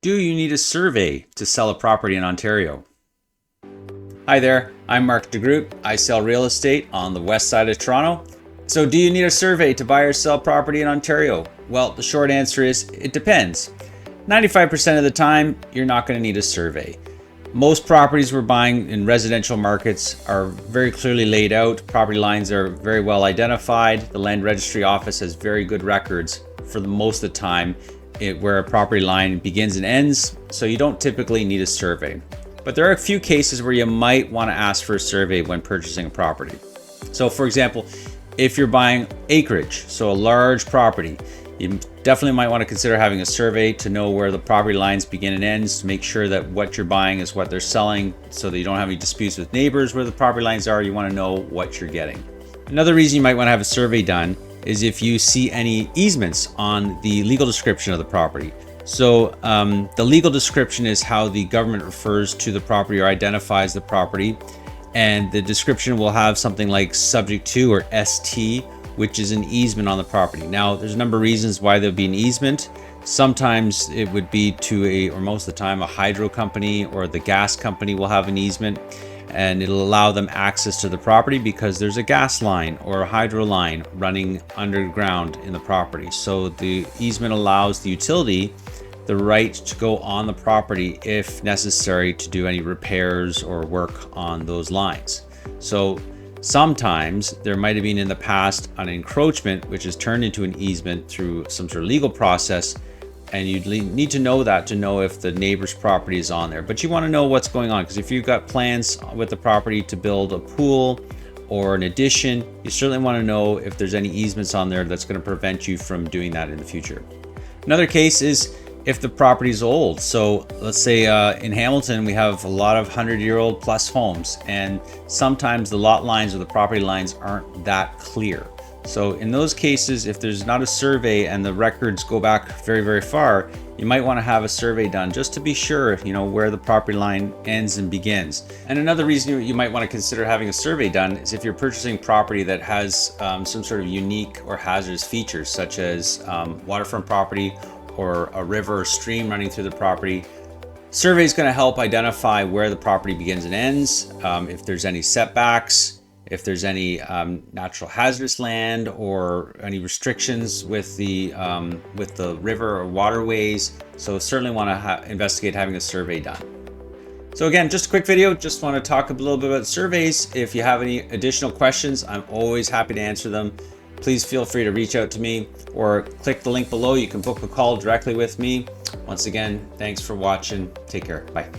Do you need a survey to sell a property in Ontario? Hi there, I'm Mark deGroot. I sell real estate on the west side of Toronto. So do you need a survey to buy or sell property in Ontario? Well, the short answer is it depends. 95% of the time, you're not going to need a survey. Most properties we're buying in residential markets are very clearly laid out. Property lines are very well identified. The land registry office has very good records for the most of the time where a property line begins and ends, so you don't typically need a survey. But there are a few cases where you might want to ask for a survey when purchasing a property. So for example, if you're buying acreage, so a large property, you definitely might want to consider having a survey to know where the property lines begin and ends, to make sure that what you're buying is what they're selling, so that you don't have any disputes with neighbors where the property lines are. You want to know what you're getting. Another reason you might want to have a survey done is if you see any easements on the legal description of the property. So the legal description is how the government refers to the property or identifies the property, and the description will have something like subject to, or ST, which is an easement on the property. Now, there's a number of reasons why there'll be an easement. Sometimes it would be to or most of the time, a hydro company or the gas company will have an easement, and it'll allow them access to the property because there's a gas line or a hydro line running underground in the property. So the easement allows the utility the right to go on the property if necessary to do any repairs or work on those lines. So sometimes there might have been in the past an encroachment which is turned into an easement through some sort of legal process, and you need to know that to know if the neighbor's property is on there. But you want to know what's going on, because if you've got plans with the property to build a pool or an addition, you certainly want to know if there's any easements on there that's going to prevent you from doing that in the future. Another case is if the property is old. So let's say in Hamilton, we have a lot of 100-year-old plus homes, and sometimes the lot lines or the property lines aren't that clear. So in those cases, if there's not a survey and the records go back very, very far, you might want to have a survey done just to be sure, where the property line ends and begins. And another reason you might want to consider having a survey done is if you're purchasing property that has some sort of unique or hazardous features, such as waterfront property or a river or stream running through the property. Survey is going to help identify where the property begins and ends, if there's any setbacks, if there's any natural hazardous land or any restrictions with the river or waterways. So certainly want to investigate having a survey done. So again, just a quick video, just want to talk a little bit about surveys. If you have any additional questions, I'm always happy to answer them. Please feel free to reach out to me or click the link below. You can book a call directly with me. Once again, thanks for watching. Take care. Bye.